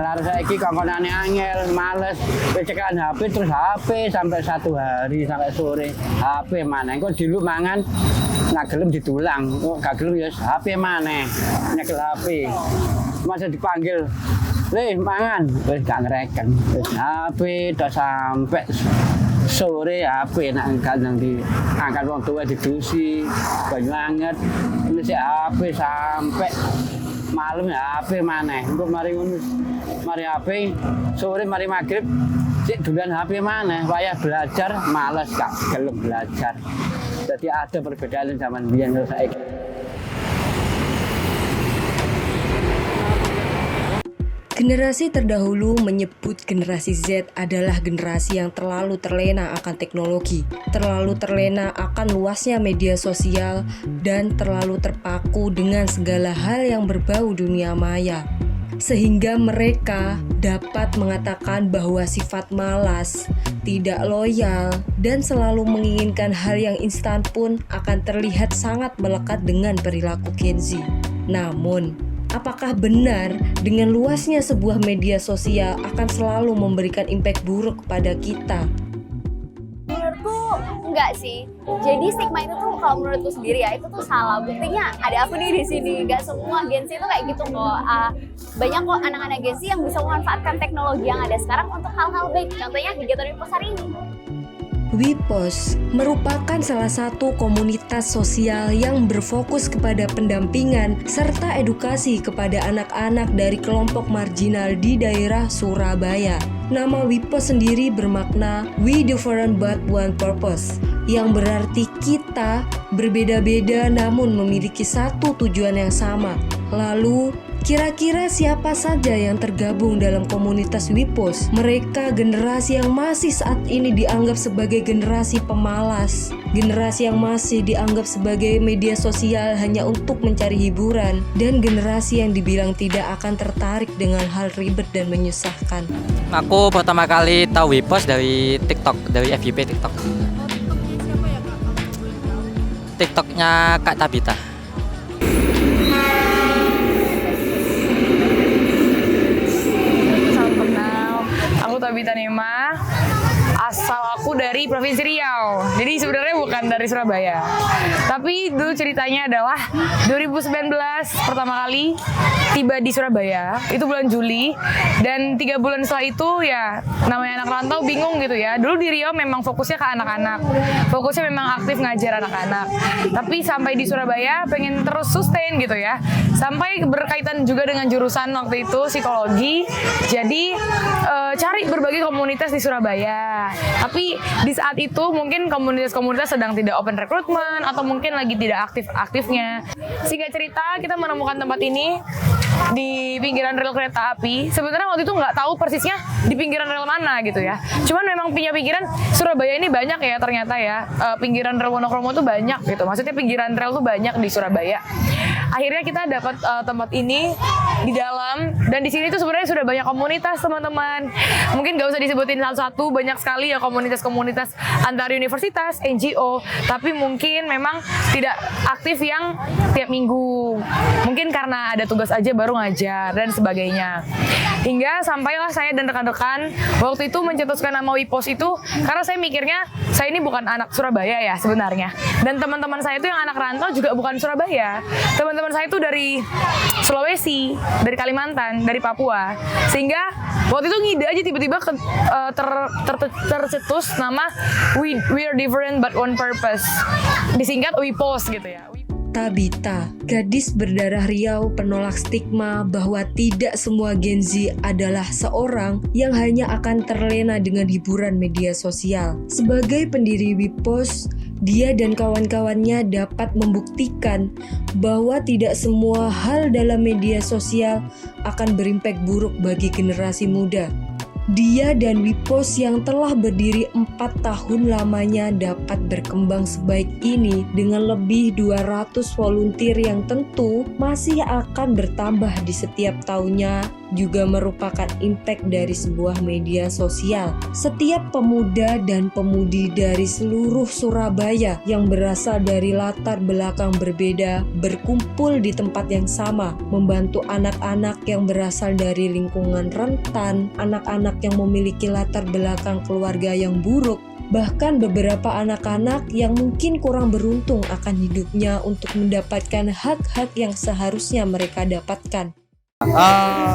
Arek saiki kongkonane angel, males. Cekan HP terus HP sampai 1 hari sampai sore. HP maneh kok diluk mangan nak gelem ditulang. Kok gak gelem ya HP maneh. Nyekel HP. Masa dipanggil, "Le, mangan." Wis gak ngreken. Wis HP tok sampai sore HP nak kadang diangkat wong tua didusi banyu anget ini si HP sampai malam ya HP maneh untuk mari HP sore mari magrib cek dulan HP maneh wayah belajar males gak gelem belajar jadi ada perbedaan zaman biyen karo saiki. Generasi terdahulu menyebut generasi Z adalah generasi yang terlalu terlena akan teknologi, terlalu terlena akan luasnya media sosial, dan terlalu terpaku dengan segala hal yang berbau dunia maya. Sehingga mereka dapat mengatakan bahwa sifat malas, tidak loyal, dan selalu menginginkan hal yang instan pun akan terlihat sangat melekat dengan perilaku Gen Z. Namun, apakah benar dengan luasnya sebuah media sosial akan selalu memberikan impact buruk kepada kita? Menurutku enggak sih. Jadi stigma itu tuh kalau menurutku sendiri ya itu tuh salah. Buktinya ada aku nih di sini. Gak semua Gen Z itu kayak gitu kok. Banyak kok anak-anak Gen Z yang bisa memanfaatkan teknologi yang ada sekarang untuk hal-hal baik. Contohnya kegiatan Wipos hari ini. Wipos merupakan salah satu komunitas sosial yang berfokus kepada pendampingan serta edukasi kepada anak-anak dari kelompok marginal di daerah Surabaya. Nama Wipos sendiri bermakna We Different But One Purpose, yang berarti kita berbeda-beda namun memiliki satu tujuan yang sama. Lalu, kira-kira siapa saja yang tergabung dalam komunitas Wipos? Mereka generasi yang masih saat ini dianggap sebagai generasi pemalas, generasi yang masih dianggap sebagai media sosial hanya untuk mencari hiburan, dan generasi yang dibilang tidak akan tertarik dengan hal ribet dan menyusahkan. Aku pertama kali tahu Wipos dari TikTok, dari FYP TikTok. TikToknya Kak Tabita. Tabita Nema, asal aku dari Provinsi Riau. Jadi sebenarnya bukan dari Surabaya. Tapi dulu ceritanya adalah 2019 pertama kali tiba di Surabaya, itu bulan Juli, dan 3 bulan setelah itu ya namanya anak rantau bingung gitu ya. Dulu di Riau memang fokusnya ke anak-anak, fokusnya memang aktif ngajar anak-anak. Tapi sampai di Surabaya pengen terus sustain gitu ya. Sampai berkaitan juga dengan jurusan waktu itu psikologi. Jadi cari berbagai komunitas di Surabaya. Tapi di saat itu mungkin komunitas-komunitas sedang tidak open recruitment atau mungkin lagi tidak aktif-aktifnya. Singkat cerita kita menemukan tempat ini di pinggiran rel kereta api. Sebenarnya waktu itu nggak tahu persisnya di pinggiran rel mana gitu ya. Cuman memang punya pikiran Surabaya ini banyak ya ternyata ya. Pinggiran rel Wonokromo tuh banyak gitu. Maksudnya pinggiran rel tuh banyak di Surabaya. Akhirnya kita dapat tempat ini di dalam, dan di sini tuh sebenarnya sudah banyak komunitas teman-teman. Mungkin nggak usah disebutin satu-satu, banyak sekali ya komunitas-komunitas antar universitas, NGO, tapi mungkin memang tidak aktif yang tiap minggu. Mungkin karena ada tugas aja baru ngajar dan sebagainya. Hingga sampailah saya dan rekan-rekan waktu itu mencetuskan nama Wipos itu karena saya mikirnya saya ini bukan anak Surabaya ya sebenarnya. Dan teman-teman saya itu yang anak rantau juga bukan Surabaya. Teman-teman saya itu dari Sulawesi, dari Kalimantan, dari Papua. Sehingga waktu itu ngide aja tiba-tiba tercetus nama We Are Different But One Purpose. Disingkat Wipos gitu ya. Tabita, gadis berdarah Riau penolak stigma bahwa tidak semua Gen Z adalah seorang yang hanya akan terlena dengan hiburan media sosial. Sebagai pendiri Wipos, dia dan kawan-kawannya dapat membuktikan bahwa tidak semua hal dalam media sosial akan berimpak buruk bagi generasi muda. Dia dan Wipos yang telah berdiri 4 tahun lamanya dapat berkembang sebaik ini dengan lebih 200 volunteer yang tentu masih akan bertambah di setiap tahunnya juga merupakan impact dari sebuah media sosial. Setiap pemuda dan pemudi dari seluruh Surabaya yang berasal dari latar belakang berbeda berkumpul di tempat yang sama, membantu anak-anak yang berasal dari lingkungan rentan, anak-anak yang memiliki latar belakang keluarga yang buruk, bahkan beberapa anak-anak yang mungkin kurang beruntung akan hidupnya untuk mendapatkan hak-hak yang seharusnya mereka dapatkan.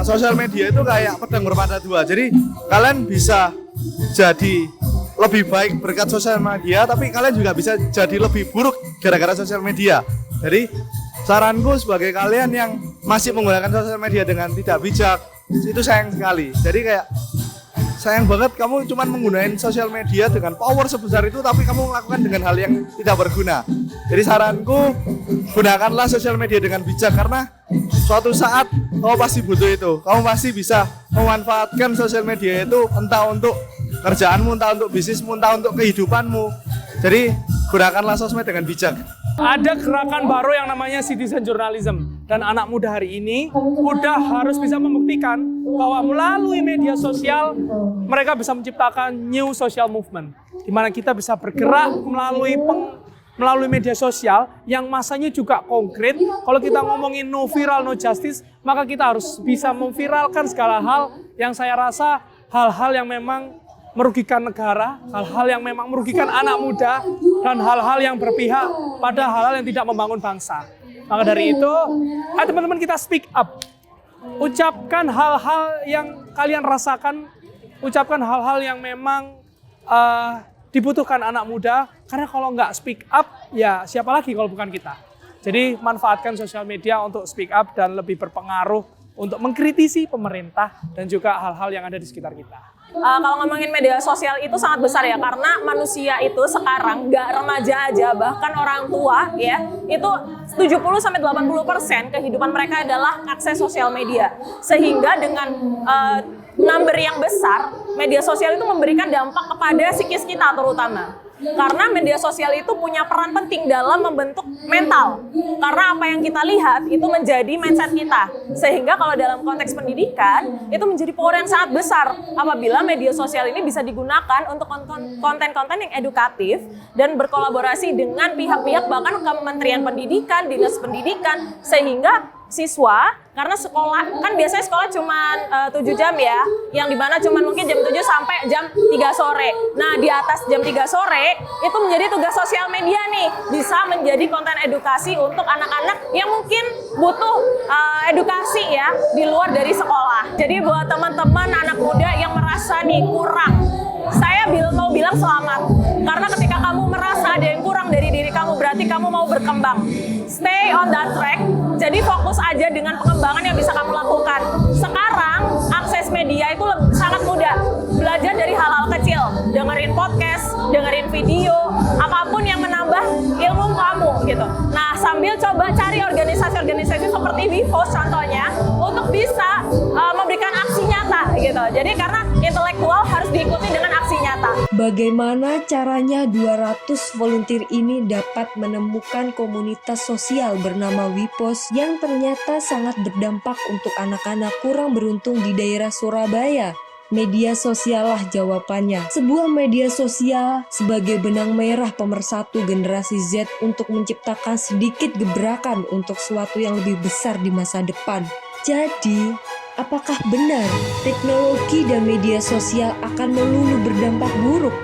Sosial media itu kayak pedang bermata dua. Jadi kalian bisa jadi lebih baik berkat sosial media, tapi kalian juga bisa jadi lebih buruk gara-gara sosial media. Jadi saranku sebagai kalian yang masih menggunakan sosial media dengan tidak bijak, itu sayang sekali. Jadi kayak sayang banget kamu cuma menggunakan sosial media dengan power sebesar itu, tapi kamu melakukan dengan hal yang tidak berguna. Jadi saranku, gunakanlah sosial media dengan bijak, karena suatu saat kamu pasti butuh itu. Kamu pasti bisa memanfaatkan sosial media itu entah untuk kerjaanmu, entah untuk bisnismu, entah untuk kehidupanmu. Jadi gunakanlah sosmed dengan bijak. Ada gerakan baru yang namanya citizen journalism, dan anak muda hari ini udah harus bisa membuktikan bahwa melalui media sosial mereka bisa menciptakan new social movement, di mana kita bisa bergerak melalui media sosial yang masanya juga konkret. Kalau kita ngomongin no viral no justice, maka kita harus bisa memviralkan segala hal yang saya rasa hal-hal yang memang merugikan negara, hal-hal yang memang merugikan anak muda, dan hal-hal yang berpihak pada hal-hal yang tidak membangun bangsa. Maka dari itu, ayo teman-teman kita speak up. Ucapkan hal-hal yang kalian rasakan, ucapkan hal-hal yang memang dibutuhkan anak muda, karena kalau nggak speak up, ya siapa lagi kalau bukan kita. Jadi manfaatkan sosial media untuk speak up dan lebih berpengaruh untuk mengkritisi pemerintah dan juga hal-hal yang ada di sekitar kita. Kalau ngomongin media sosial itu sangat besar ya, karena manusia itu sekarang nggak remaja aja, bahkan orang tua ya, itu 70-80% kehidupan mereka adalah akses sosial media. Sehingga dengan number yang besar, media sosial itu memberikan dampak kepada psikis kita terutama. Karena media sosial itu punya peran penting dalam membentuk mental. Karena apa yang kita lihat itu menjadi mindset kita. Sehingga kalau dalam konteks pendidikan, itu menjadi power yang sangat besar apabila media sosial ini bisa digunakan untuk konten-konten yang edukatif dan berkolaborasi dengan pihak-pihak bahkan Kementerian Pendidikan, Dinas Pendidikan, sehingga siswa, karena sekolah kan biasanya sekolah cuma 7 jam ya, yang dimana cuma mungkin jam 7 sampai jam 3 sore. Nah di atas jam 3 sore itu menjadi tugas sosial media nih, bisa menjadi konten edukasi untuk anak-anak yang mungkin butuh edukasi ya di luar dari sekolah. Jadi buat teman-teman anak muda yang merasa nih kurang, saya mau bilang selamat, karena ketika kamu merasa ada yang kurang dari diri kamu, berarti kamu mau berkembang. Stay on that track, jadi fokus aja dengan pengembangan yang bisa kamu lakukan. Sekarang akses media itu sangat mudah, belajar dari hal-hal kecil, dengerin podcast, dengerin video, apapun yang menambah ilmu kamu gitu. Nah sambil coba cari organisasi-organisasi seperti Wipos contohnya, untuk bisa memberikan aksi nyata gitu. Jadi karena intelektual harus diikuti dengan aksi nyata. Bagaimana caranya 200 volunteer ini dapat menemukan komunitas sosial bernama Wipos yang ternyata sangat berdampak untuk anak-anak kurang beruntung di daerah Surabaya? Media sosial lah jawabannya. Sebuah media sosial sebagai benang merah pemersatu generasi Z untuk menciptakan sedikit gebrakan untuk sesuatu yang lebih besar di masa depan. Jadi, apakah benar teknologi dan media sosial akan melulu berdampak buruk?